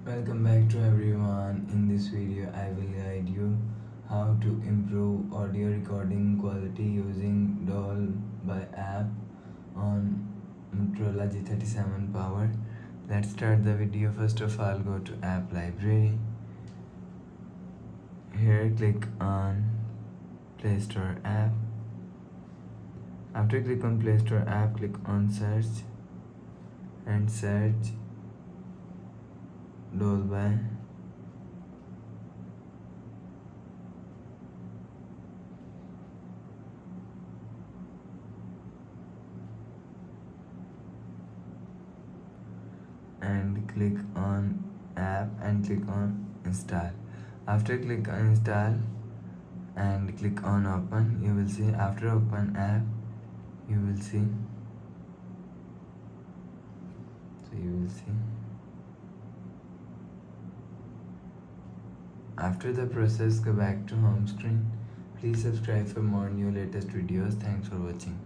Welcome back to everyone. In this video I will guide you how to improve audio recording quality using Dolby app on Motorola G37 power. Let's start the video. First of all, go to app library. Here click on Play Store app. After click on Play Store app, click on search and search Dolby. And click on app and click on install. After click on install and click on open, you will see after open app you will see after the process, go back to home screen. Please subscribe for more new latest videos. Thanks for watching.